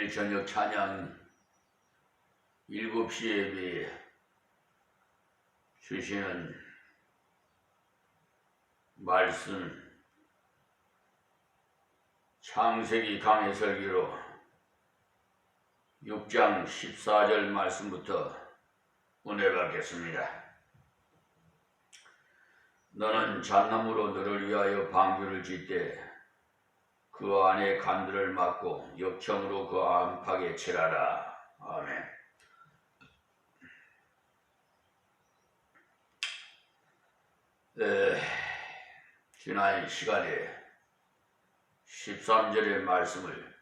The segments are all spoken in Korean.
오늘 저녁 찬양 7시 예배 주시는 말씀 창세기 강해 설교로 6장 14절 말씀부터 은혜 받겠습니다. 너는 잣나무로 너를 위하여 방주를 짓되 그 안에 간들을 막고 역청으로 그 안팎에 칠하라. 아멘. 지난 시간에 13절의 말씀을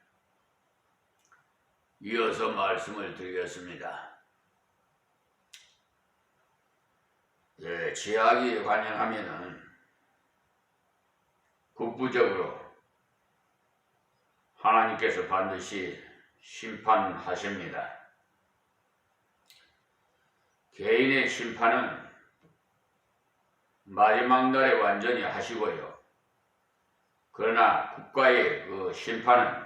이어서 말씀을 드리겠습니다. 제약이 관영하면은 국부적으로 하나님께서 반드시 심판하십니다. 개인의 심판은 마지막 날에 완전히 하시고요. 그러나 국가의 그 심판은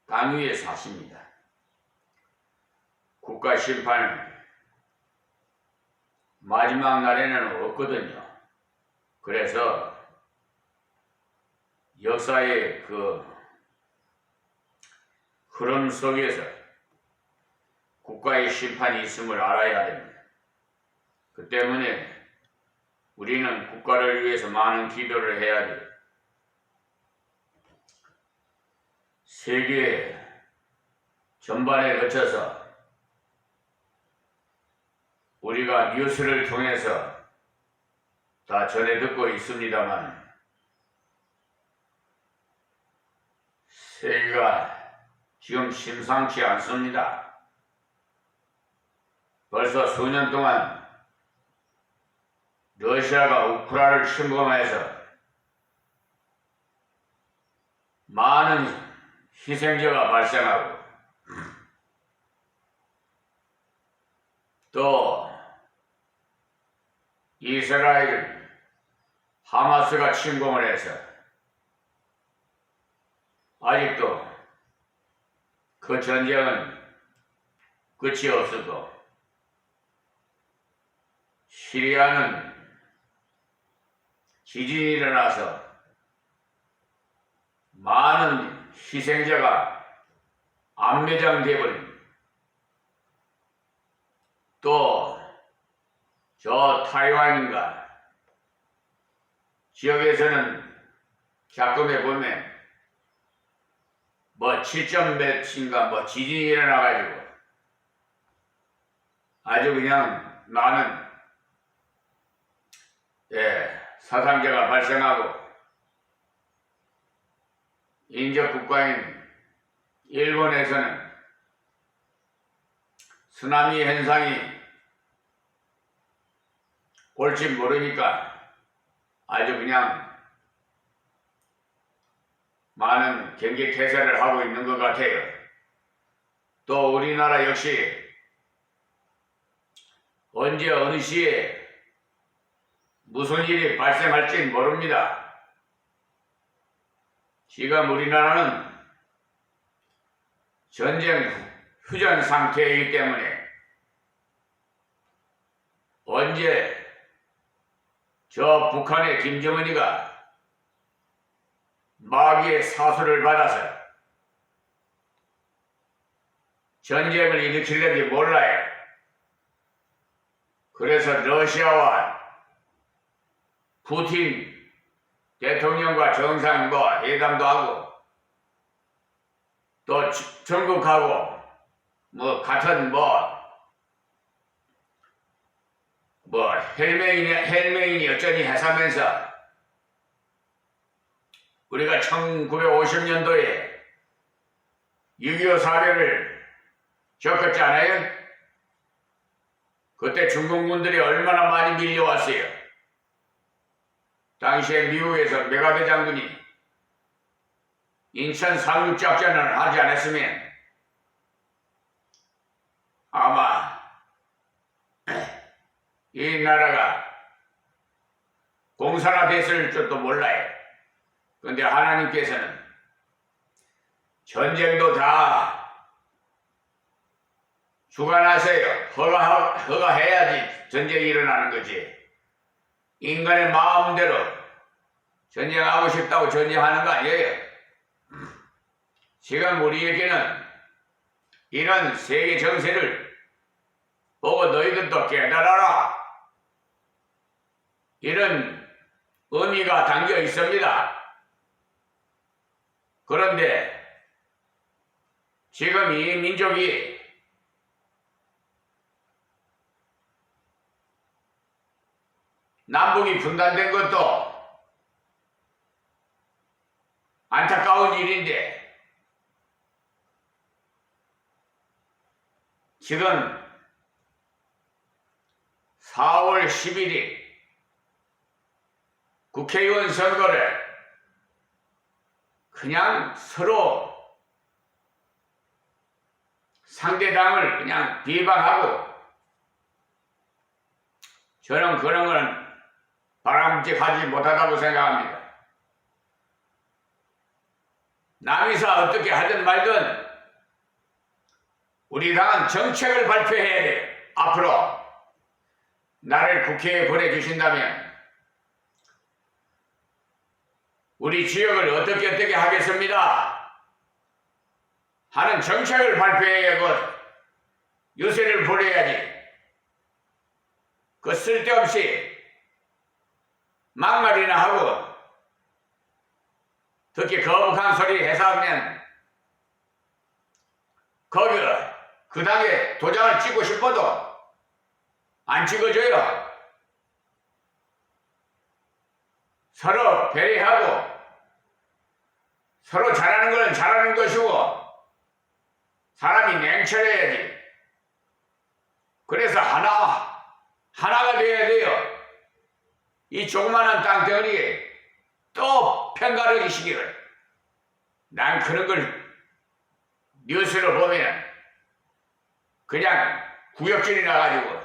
땅 위에서 하십니다. 국가 심판은 마지막 날에는 없거든요. 그래서 역사의 그 흐름 속에서 국가의 심판이 있음을 알아야 됩니다. 그 때문에 우리는 국가를 위해서 많은 기도를 해야 돼요. 세계 전반에 거쳐서 우리가 뉴스를 통해서 다 전해 듣고 있습니다만 세계가 지금 심상치 않습니다. 벌써 수년 동안 러시아가 우크라이나를 침공해서 많은 희생자가 발생하고 또 이스라엘 하마스가 침공을 해서 아직도 그 전쟁은 끝이 없었고 시리아는 지진이 일어나서 많은 희생자가 안매장되어버립니다. 또 저 타이완인가 지역에서는 가끔에 보면 뭐 7점 몇인가 뭐 지진이 일어나가지고 아주 그냥 많은 사상자가 발생하고 인접 국가인 일본에서는 쓰나미 현상이 올지 모르니까 아주 그냥 많은 경계 태세를 하고 있는 것 같아요. 또 우리나라 역시 언제 어느 시에 무슨 일이 발생할지 모릅니다. 지금 우리나라는 전쟁 휴전 상태이기 때문에 언제 저 북한의 김정은이가 마귀의 사수를 받아서 전쟁을 일으키려는지 몰라요. 그래서 러시아와 푸틴 대통령과 정상 회담도 하고 또 중국하고 같은 헬메인이 어쩌니 해서면서 우리가 1950년도에 6.25 사변을 겪었지 않아요? 그때 중국군들이 얼마나 많이 밀려왔어요. 당시에 미국에서 메가베 장군이 인천 상륙작전을 하지 않았으면 아마 이 나라가 공산화됐을 줄도 몰라요. 그런데 하나님께서는 전쟁도 다 주관하세요. 허가해야지 전쟁이 일어나는 거지. 인간의 마음대로 전쟁하고 싶다고 전쟁하는 거 아니에요. 지금 우리에게는 이런 세계 정세를 보고 너희들도 깨달아라. 이런 의미가 담겨 있습니다. 그런데 지금 이 민족이 남북이 분단된 것도 안타까운 일인데 지금 4월 11일 국회의원 선거를 그냥 서로 상대당을 그냥 비방하고 저는 그런 건 바람직하지 못하다고 생각합니다. 남이사 어떻게 하든 말든 우리 당은 정책을 발표해야 돼요. 앞으로 나를 국회에 보내주신다면 우리 지역을 어떻게 하겠습니다 하는 정책을 발표해야고 유세를 보내야지. 그 쓸데없이 막말이나 하고 특히 거북한 소리 해서 하면 그 당에 도장을 찍고 싶어도 안 찍어줘요. 서로 배려하고 서로 잘하는 건 잘하는 것이고 사람이 냉철해야지. 그래서 하나가 돼야 돼요. 이 조그마한 땅덩어리에 또 편가르기시기를. 난 그런 걸 뉴스로 보면 그냥 구역질이 나가지고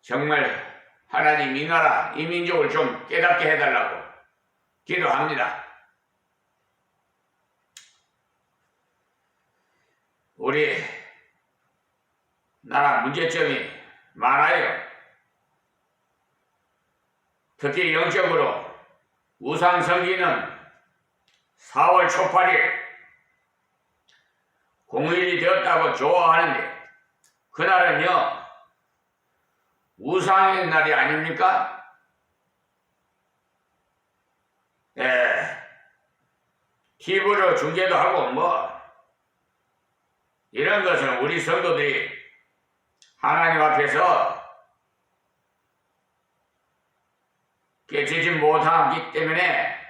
정말 하나님 이 나라 이 민족을 좀 깨닫게 해달라고 기도합니다. 우리 나라 문제점이 많아요. 특히 영적으로 우상성기는 4월 초8일 공휴일이 되었다고 좋아하는데 그날은요 우상의 날이 아닙니까? TV로 중계도 하고 이런 것은 우리 성도들이 하나님 앞에서 깨치지 못하기 때문에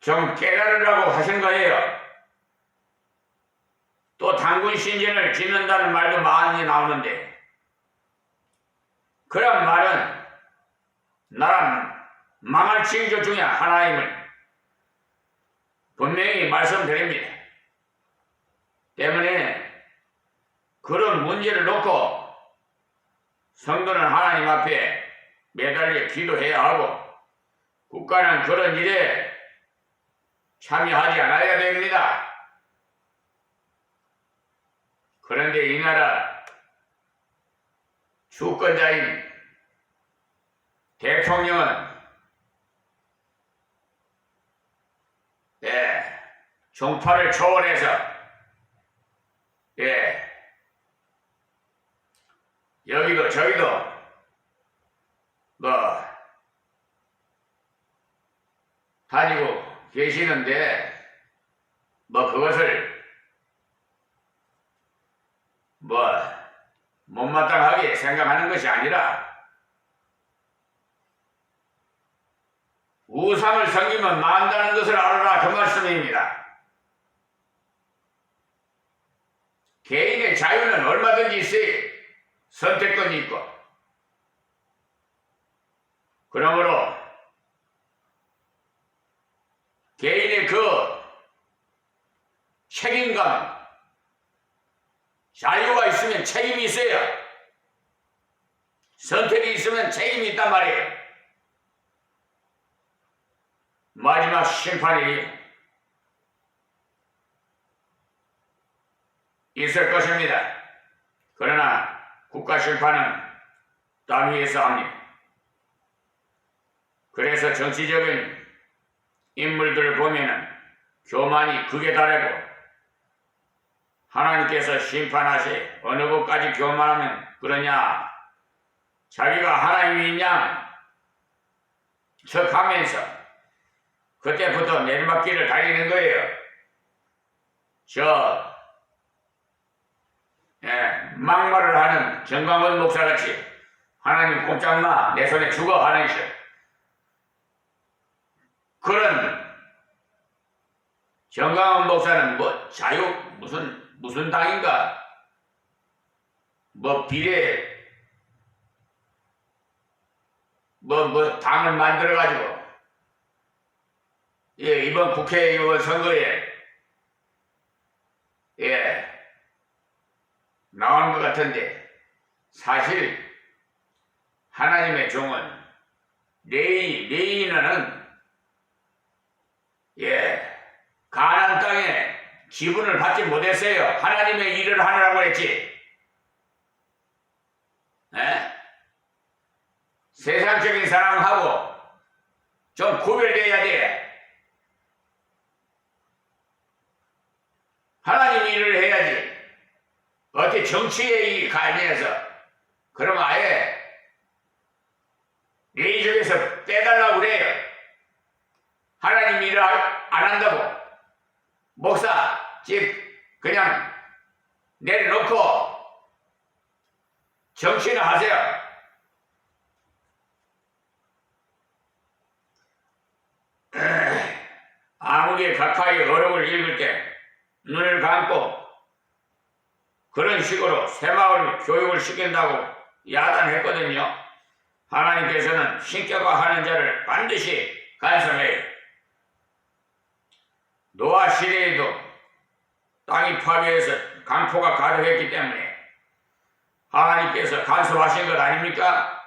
좀 깨달으라고 하신 거예요. 또 단군 신전을 짓는다는 말도 많이 나오는데 그런 말은 나라 망할 징조 중에 하나임을 분명히 말씀드립니다. 때문에 그런 문제를 놓고 성도는 하나님 앞에 매달려 기도해야 하고 국가는 그런 일에 참여하지 않아야 됩니다. 그런데 이 나라 주권자인 대통령은 종파를 초월해서 여기도 저기도 다니고 계시는데 그것을 못마땅하게 생각하는 것이 아니라 우상을 섬기면 만다는 것을 알아라 그 말씀입니다. 개인의 자유는 얼마든지 있어요. 선택권이 있고. 그러므로 개인의 그 책임감, 자유가 있으면 책임이 있어요. 선택이 있으면 책임이 있단 말이에요. 마지막 심판이 있을 것입니다. 그러나 국가 심판은 땅 위에서 합니다. 그래서 정치적인 인물들을 보면은 교만이 극에 달하고 하나님께서 심판하시 어느 것까지 교만하면 그러냐, 자기가 하나님인 양 척하면서 그때부터 내리막길을 달리는 거예요. 막말을 하는 정광훈 목사같이 하나님 꼼짝마 내 손에 죽어 하는 식, 그런 정광훈 목사는 뭐 자유 무슨 당인가, 뭐 비례 뭐 당을 만들어 가지고 이번 국회의원 선거에 나온 것 같은데, 사실 하나님의 종은 레이인은 가나안 땅에 기분을 받지 못했어요. 하나님의 일을 하느라고 했지. 세상적인 사람하고 좀 구별돼야 돼. 하나님 일을 해야지. 어떻게 정치에 관해서 그러면 아예 내 중에서 빼달라고 그래요. 하나님 일을 안 한다고. 목사 집 그냥 내려놓고 정치는 하세요. 아무리 가까이 어록을 읽을 때 눈을 감고 그런 식으로 새마을 교육을 시킨다고 야단했거든요. 하나님께서는 신격화하는 자를 반드시 간섭해요. 노아 시대에도 땅이 파괴해서 강포가 가득했기 때문에 하나님께서 간섭하신 것 아닙니까?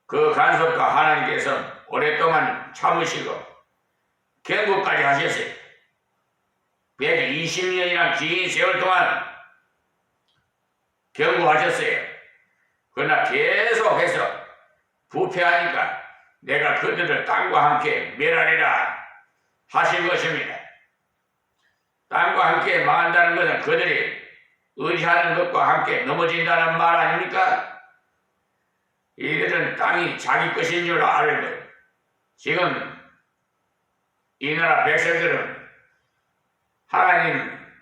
그 간섭과 하나님께서 오랫동안 참으시고 경고까지 하셨어요. 120년이란 긴 세월 동안 경고하셨어요. 그러나 계속해서 부패하니까 내가 그들을 땅과 함께 멸하리라 하신 것입니다. 땅과 함께 망한다는 것은 그들이 의지하는 것과 함께 넘어진다는 말 아닙니까? 이들은 땅이 자기 것인 줄 알고, 지금 이 나라 백성들은 하나님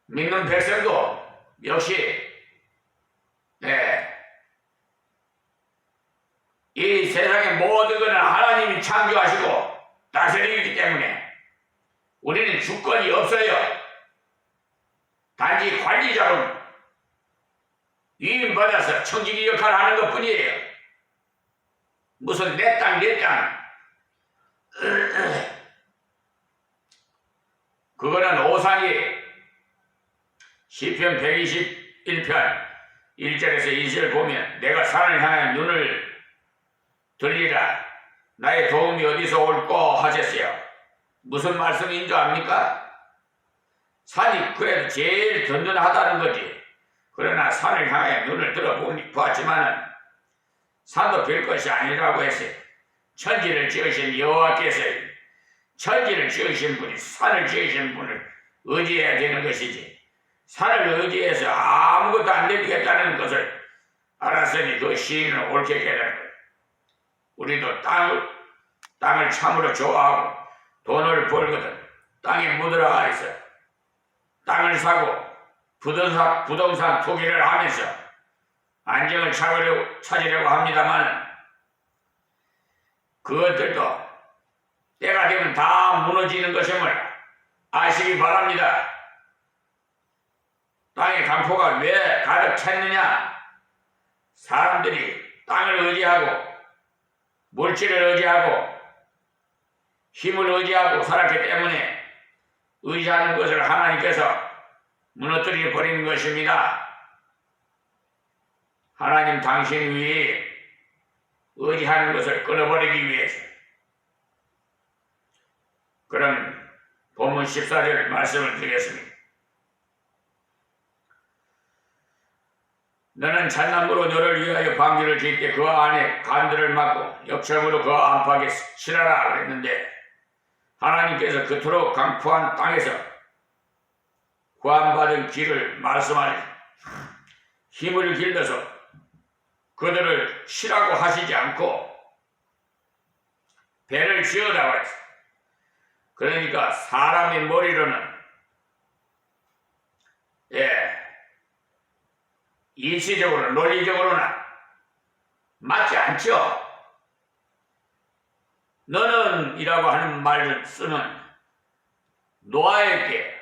믿는 백성도 역시 이 세상의 모든 것은 하나님이 창조하시고 다스리기 때문에 우리는 주권이 없어요. 단지 관리자로 위임받아서 청지기 역할을 하는 것 뿐이에요. 무슨 내 땅 그거는 오산이 시편 121편 1절에서 2절 보면 내가 산을 향해 눈을 들리라 나의 도움이 어디서 올꼬 하셨어요. 무슨 말씀인 줄 압니까? 산이 그래도 제일 든든하다는 거지. 그러나 산을 향해 눈을 들어보았지만은 산도 별 것이 아니라고 했어요. 천지를 지으신 여호와께서 천지를 지으신 분이 산을 지으신 분을 의지해야 되는 것이지, 산을 의지해서 아무것도 안 되겠다는 것을 알았으니 그 시인은 옳게 깨달은 거예요. 우리도 땅을 참으로 좋아하고 돈을 벌거든 땅에 묻으라 해서 땅을 사고 부동산 투기를 하면서 안정을 찾으려고 합니다만 그것들도 때가 되면 다 무너지는 것임을 아시기 바랍니다. 땅의 강포가 왜 가득 찼느냐? 사람들이 땅을 의지하고 물질을 의지하고 힘을 의지하고 살았기 때문에 의지하는 것을 하나님께서 무너뜨려 버리는 것입니다. 하나님 당신 위에 의지하는 것을 끊어버리기 위해서 그럼 본문 14절 말씀을 드리겠습니다. 너는 잣나무로 너를 위하여 방주를 지을 때 그 안에 간들을 막고 역청으로 그 안팎에 칠하라 그랬는데, 하나님께서 그토록 강포한 땅에서 구원받은 길을 말씀하니 힘을 길러서 그들을 치라고 하시지 않고 배를 지으라고 했어. 그러니까 사람의 머리로는 일시적으로 논리적으로나 맞지 않죠. 너는 이라고 하는 말을 쓰는 노아에게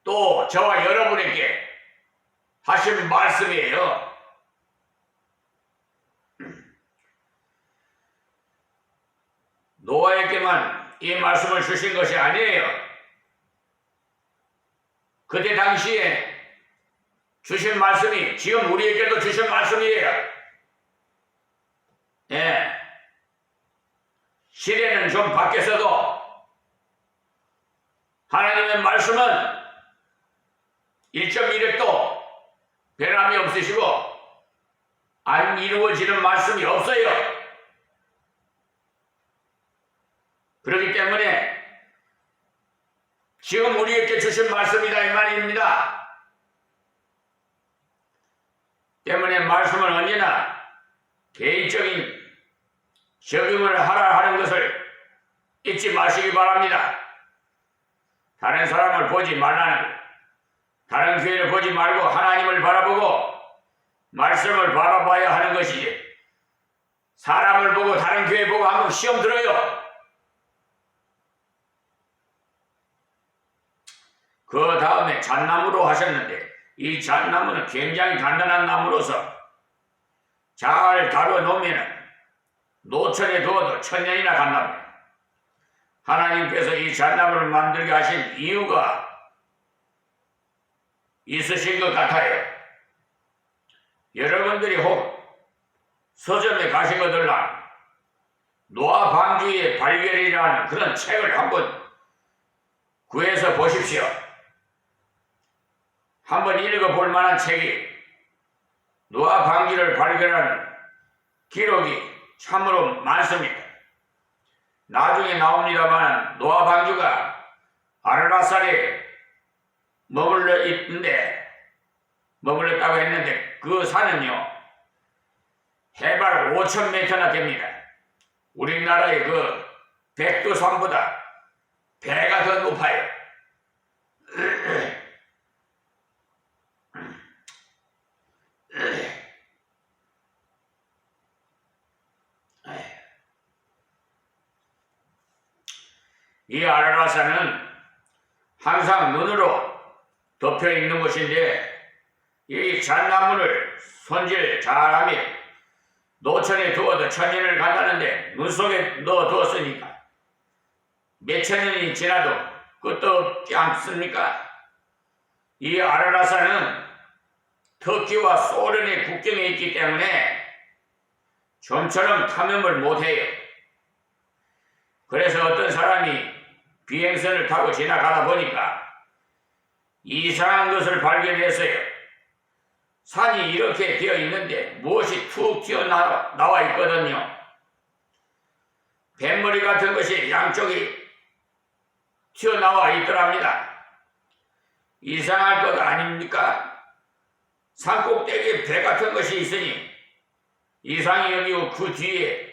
또 저와 여러분에게 하신 말씀이에요. 노아에게만 이 말씀을 주신 것이 아니에요. 그때 당시에 주신 말씀이 지금 우리에게도 주신 말씀이에요. 시대는 좀 바뀌었어도 하나님의 말씀은 1.1획도 변함이 없으시고 안 이루어지는 말씀이 없어요. 그렇기 때문에 지금 우리에게 주신 말씀이다 이 말입니다. 때문에 말씀은 언제나 개인적인 적용을 하라 하는 것을 잊지 마시기 바랍니다. 다른 사람을 보지 말라는 것, 다른 교회를 보지 말고 하나님을 바라보고 말씀을 바라봐야 하는 것이지, 사람을 보고 다른 교회 보고 한번 시험 들어요. 그 다음에 잣나무로 하셨는데, 이 잣나무는 굉장히 단단한 나무로서 잘 다루어 놓으면 노천에 두어도 1000년이나 간답니다. 하나님께서 이 잣나무를 만들게 하신 이유가 있으신 것 같아요. 여러분들이 혹 서점에 가시거들라 노아 방주의 발견이라는 그런 책을 한번 구해서 보십시오. 한번 읽어볼 만한 책이 노아 방주를 발견하는 기록이 참으로 많습니다. 나중에 나옵니다만 노아 방주가 아르라살에 머물렀다고 했는데 그 산은요 해발 5000m나 됩니다. 우리나라의 그 백두산보다 배가 더 높아요. 이 아라라산은 항상 눈으로 덮여 있는 곳인데, 이 잣나무를 손질 잘하며 노천에 두어도 1000년을 간다는데 눈 속에 넣어두었으니까 몇천 년이 지나도 끝도 없지 않습니까? 이 아라라산은 터키와 소련의 국경에 있기 때문에 좀처럼 탐험을 못해요. 그래서 어떤 사람이 비행선을 타고 지나가다 보니까 이상한 것을 발견했어요. 산이 이렇게 되어 있는데 무엇이 툭 튀어나와 있거든요. 뱃머리 같은 것이 양쪽이 튀어나와 있더랍니다. 이상할 것 아닙니까? 산꼭대기에 배 같은 것이 있으니 이상이 여기고 그 뒤에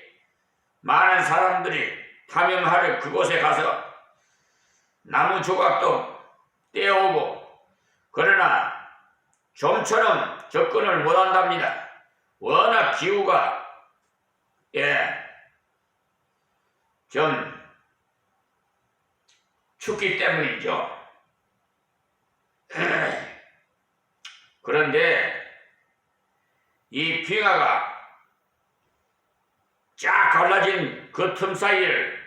많은 사람들이 탐험하러 그곳에 가서 나무 조각도 떼어오고, 그러나 좀처럼 접근을 못한답니다. 워낙 기후가 좀 춥기 때문이죠. 그런데 이 빙하가 쫙 갈라진 그 틈 사이를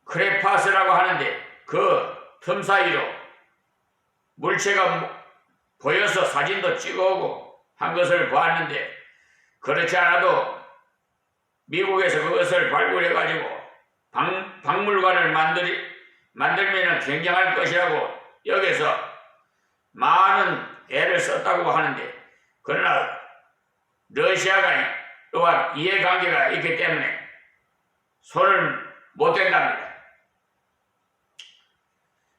크레파스라고 하는데, 그 틈 사이로 물체가 보여서 사진도 찍어오고 한 것을 보았는데, 그렇지 않아도 미국에서 그것을 발굴해가지고 박물관을 만들면 굉장할 것이라고 여기서 많은 애를 썼다고 하는데, 그러나 러시아가 이해관계가 있기 때문에 손을 못 댄답니다.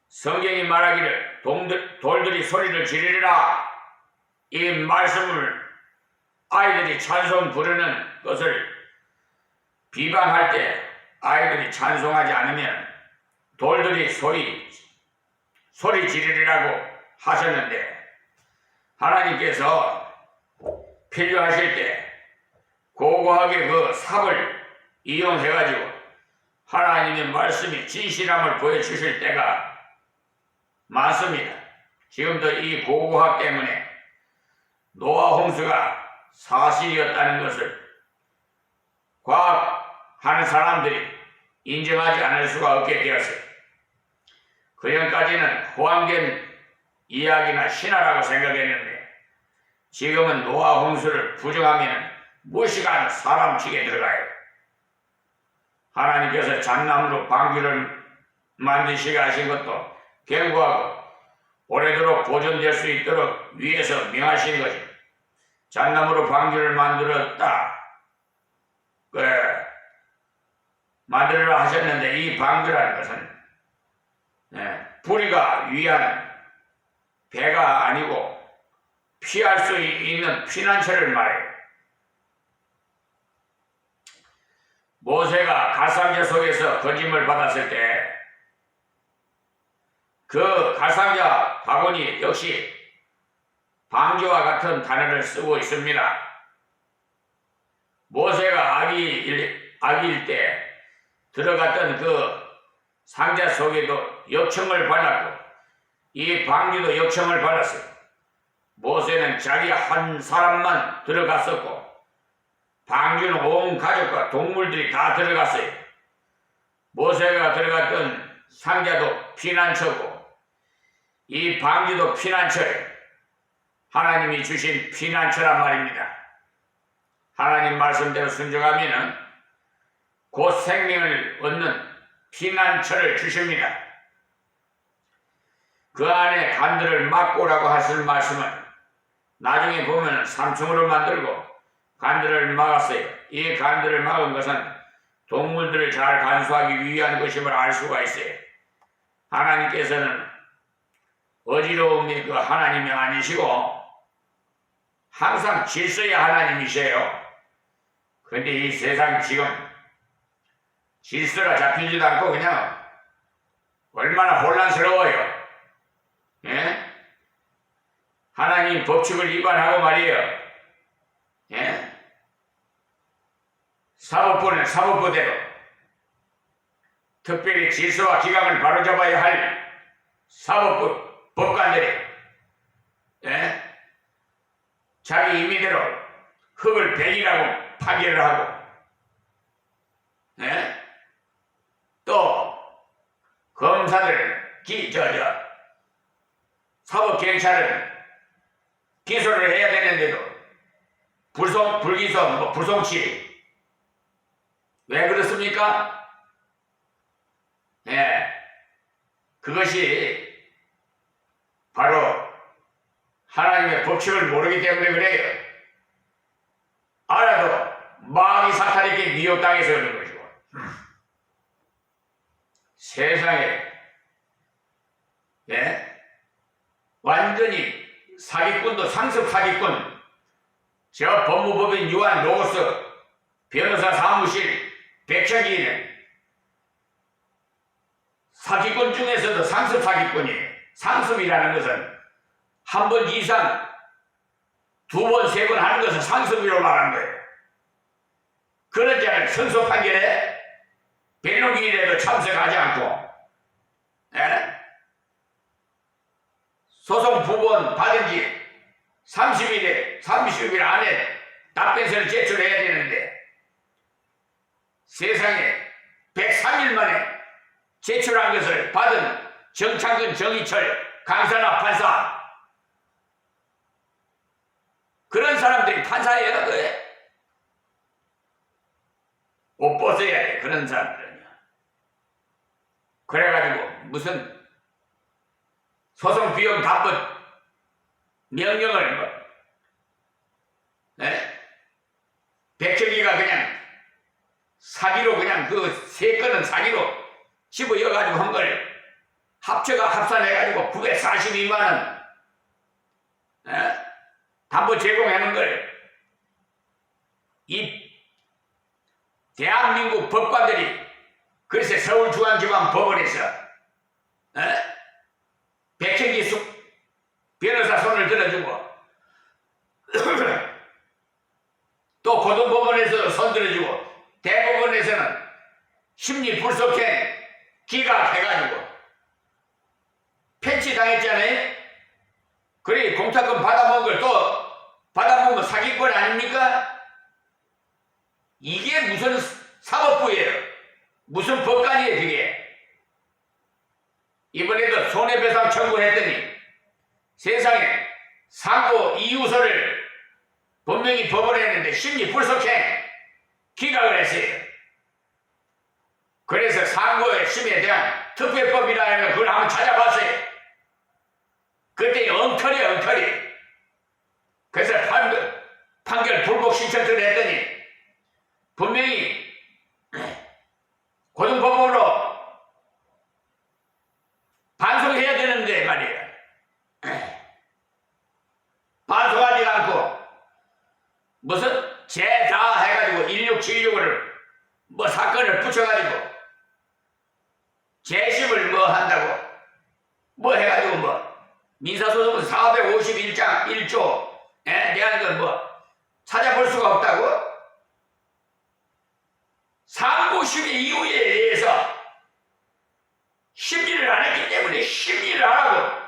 성경이 말하기를 돌들이 소리를 지르리라, 이 말씀을 아이들이 찬송 부르는 것을 비방할 때 아이들이 찬송하지 않으면 돌들이 소리 지르리라고 하셨는데, 하나님께서 필요하실 때 고고하게 그 삽을 이용해가지고 하나님의 말씀이 진실함을 보여주실 때가 많습니다. 지금도 이 고고학 때문에 노아 홍수가 사실이었다는 것을 과학하는 사람들이 인정하지 않을 수가 없게 되었어요. 그전까지는 호황된 이야기나 신화라고 생각했는데, 지금은 노아 홍수를 부정하면 무시간 사람 치게 들어가요. 하나님께서 잣나무로 방주를 만드시게 하신 것도 견고하고 오래도록 보존될 수 있도록 위에서 명하신 것이, 잣나무로 방주를 만들었다, 만들으라 하셨는데, 이 방주라는 것은 불의가 위한 배가 아니고 피할 수 있는 피난처를 말해요. 모세가 가상자 속에서 거짓을 받았을 때 그 가상자 바구니 역시 방주와 같은 단어를 쓰고 있습니다. 모세가 아기일 때 들어갔던 그 상자 속에도 역청을 발랐고 이 방주도 역청을 발랐어요. 모세는 자기 한 사람만 들어갔었고 방주는 온 가족과 동물들이 다 들어갔어요. 모세가 들어갔던 상자도 피난처고 이 방주도 피난처예요. 하나님이 주신 피난처란 말입니다. 하나님 말씀대로 순종하면 곧 생명을 얻는 피난처를 주십니다. 그 안에 간들을 막고라고 하실 말씀은 나중에 보면 3층으로 만들고 간들을 막았어요. 이 간들을 막은 것은 동물들을 잘 간수하기 위한 것임을 알 수가 있어요. 하나님께서는 어지러움이 그 하나님이 아니시고 항상 질서의 하나님이세요. 그런데 이 세상 지금 질서가 잡히지도 않고 그냥 얼마나 혼란스러워요. 예? 하나님 법칙을 위반하고 말이에요. 예? 사법부는 사법부대로 특별히 질서와 기강을 바로잡아야 할 사법부 법관들이 자기 임의대로 흙을 백이라고 판결을 하고 또 검사들 사법경찰은 기소를 해야 되는데도 불기소, 불송치. 왜 그렇습니까? 그것이 바로 하나님의 법칙을 모르기 때문에 그래요. 알아도 마귀 사탄에게 미혹당해서 그런 것이고. 세상에 완전히 사기꾼도 상습 사기꾼, 저 법무법인 유한 로고스 변호사 사무실 백현기는 사기꾼 중에서도 상습 사기꾼이에요. 상습이라는 것은 한 번 이상, 두 번, 세 번 하는 것을 상습이라고 말하는 거예요. 그런 자는 선서 판결에 변호기일에도 참석하지 않고 소송 부본 받은 지 30일 안에 답변서를 제출해야 되는데 세상에 103일 만에 제출한 것을 받은 정창근, 정희철, 강산아 판사, 그런 사람들이 판사예요. 그래? 옷 벗어야 돼. 그런 사람들은요. 그래가지고 무슨 소송 비용 답변 명령을 백혁이가 그냥 사기로 그냥 그 세 건은 사기로 집어여가지고 한 걸 합산해가지고 942만 원 담보 제공하는 걸 이 대한민국 법관들이 글쎄 서울중앙지방법원에서 백현기 변호사 손을 들어주고 또 고등법원에서 손 들어주고 대법원에서는 심리불속행 기각해가지고 펜치당했잖아요. 그래 공탁금 받아먹은 걸 또 받아먹은 사기꾼 아닙니까? 이게 무슨 사법부예요? 무슨 법관이에요 그게? 이번에도 손해배상 청구를 했더니 세상에 상고 이유서를 분명히 법원에 했는데 심리불속행 기각을 했어요. 그래서 상고의 심에 대한 특별법이라는 걸 한번 찾아봤어요. 그때 엉터리. 그래서 판결 불복 신청서를 했더니 분명히 고등법원으로 반송해야 되는데 말이에요. 반송하지 않고 무슨 죄다 해가지고 1676을 뭐 사건을 붙여가지고 재심을 뭐 한다고 뭐 해가지고 뭐 민사소송은 451장 1조에 대한 건 뭐 찾아볼 수가 없다고? 상고심의 이유에 의해서 심리를 안 했기 때문에 심리를 안 하고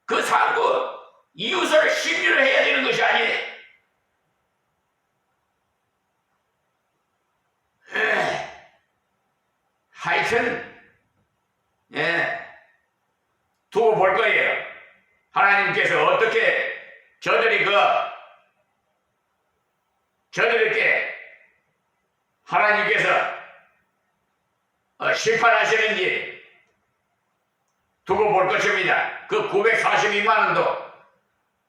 그 상고 이유서를 심리를 해야 되는 것이 아니에요. 하여튼 두고 볼 거예요. 하나님께서 어떻게 저들에게 하나님께서 심판하시는지 두고 볼 것입니다. 그 942만 원도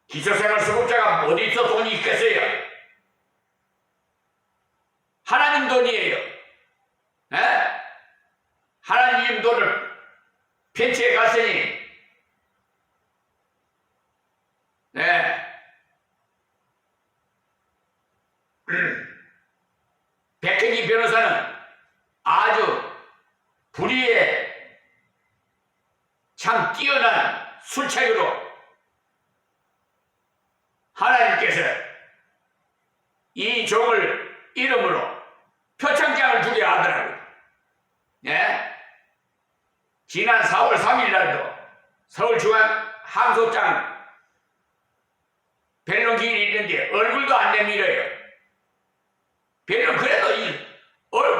기초생활수급자가 어디 있어 돈이 있겠어요? 하나님 돈이에요. 하나님 돈을 펜치에 갔으니 백현기 변호사는 아주 불의에 참 뛰어난 술책으로 하나님께서 이 종을 이름으로 표창장을 주게 하더라고요. 지난 4월 3일 날도 서울중앙항소장 변론기일이 있는데 얼굴도 안 내밀어요. 변론 그래도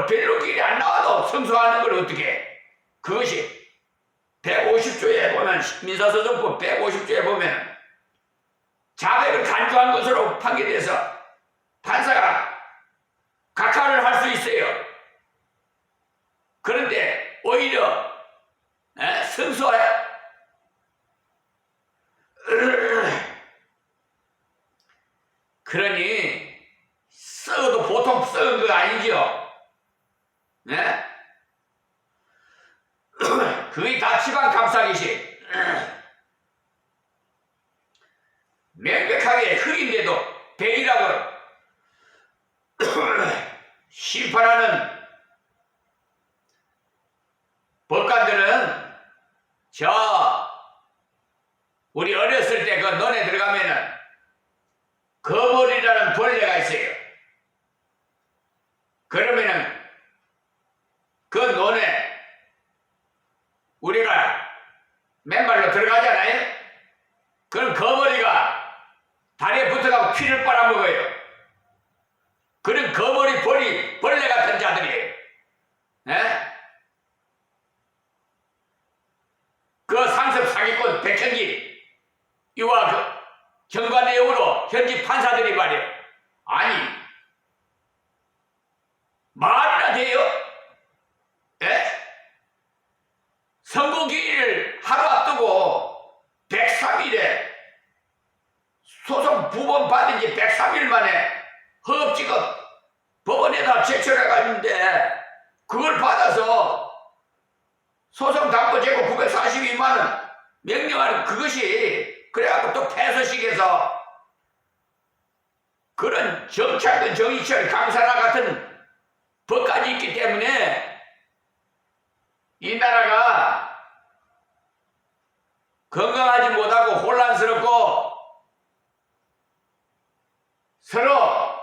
변론기일이 안 나와도 승소하는 걸 어떻게 해? 그것이 150조에 보면 민사소송법 150조에 보면 자백을 간주한 것으로 판결돼서 판사가 각하를 할 수 있어요. 그런데 오히려 승소해. 그러니 썩어도 보통 썩은 거 아니죠? 그게 다 지방감사기시 명백하게 흑인데도 백이라고 심판하는 법관들은 우리 어렸을 때 그 논에 들어가면은 거머리라는 벌레가 있어요. 그러면은 그 논에 우리가 맨발로 들어가잖아요. 그럼 거머리가 다리에 붙어가고 피를 빨아먹어요. 그런 거머리 벌레 같은 자들이에요. 그 상습 사기꾼 백현기 이와 그 경과 내용으로 현지 판사들이 말이에요. 아니 말이나 돼요? 하셨는데 그걸 받아서 소송 담보 재고 942만 원 명령하는 그것이 그래갖고 또 패소식에서 그런 정치권 정의철 강사나 같은 법까지 있기 때문에 이 나라가 건강하지 못하고 혼란스럽고 서로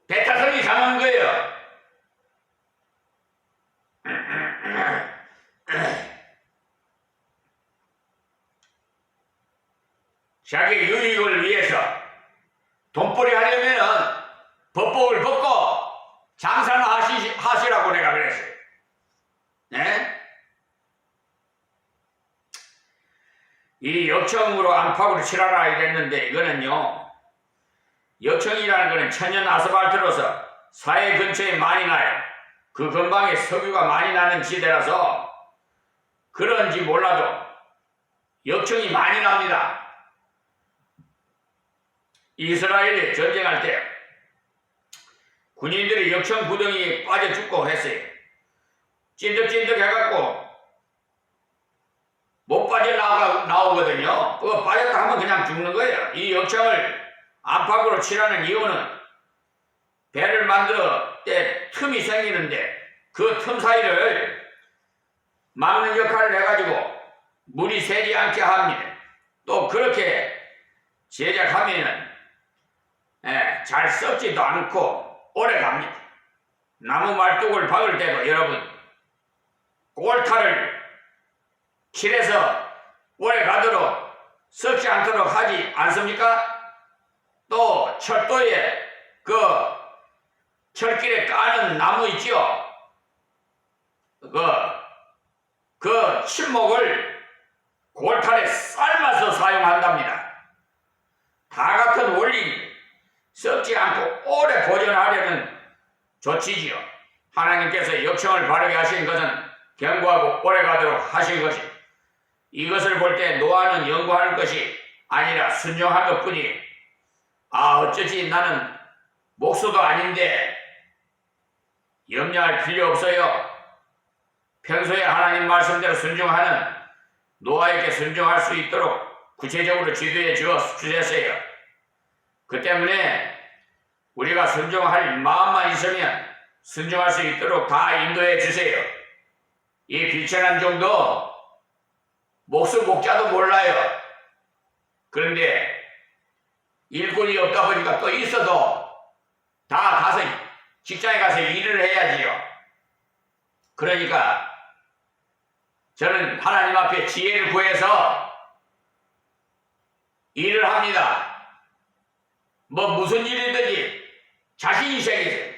배타성이 강한 거예요. 자기 유익을 위해서 돈벌이 하려면은 법복을 벗고 장사나 하시라고 내가 그랬어요. 네? 이 역청으로 안팎으로 칠하라 이랬는데 이거는요, 역청이라는 거는 천연 아스팔트로서 사회 근처에 많이 나요. 그 근방에 석유가 많이 나는 지대라서 그런지 몰라도 역청이 많이 납니다. 이스라엘이 전쟁할 때 군인들이 역청 구덩이에 빠져 죽고 했어요. 찐득찐득 해갖고 못 빠져나오거든요. 그거 빠졌다 하면 그냥 죽는 거예요. 이 역청을 안팎으로 칠하는 이유는 배를 만들어 때 틈이 생기는데 그 틈 사이를 막는 역할을 해가지고 물이 새지 않게 합니다. 또 그렇게 제작하면은 잘 썩지도 않고 오래 갑니다. 나무 말뚝을 박을 때도 여러분 골타를 칠해서 오래 가도록 썩지 않도록 하지 않습니까? 또 철도에 그 철길에 까는 나무 있죠? 그 칠목을 골탈에 삶아서 사용한답니다. 다 같은 원리 썩지 않고 오래 보존하려는 조치지요. 하나님께서 역청을 바르게 하신 것은 견고하고 오래 가도록 하신 것이, 이것을 볼 때 노아는 연구하는 것이 아니라 순종한 것뿐이, 어쩌지 나는 목수도 아닌데 염려할 필요 없어요. 평소에 하나님 말씀대로 순종하는 노아에게 순종할 수 있도록 구체적으로 지도해 주셨어요. 그 때문에 우리가 순종할 마음만 있으면 순종할 수 있도록 다 인도해 주세요. 이 비천한 정도 목수 목자도 몰라요. 그런데 일꾼이 없다 보니까 또 있어도 다 가서 직장에 가서 일을 해야지요. 그러니까 저는 하나님 앞에 지혜를 구해서 일을 합니다. 무슨 일이든지 자신이 생기세요.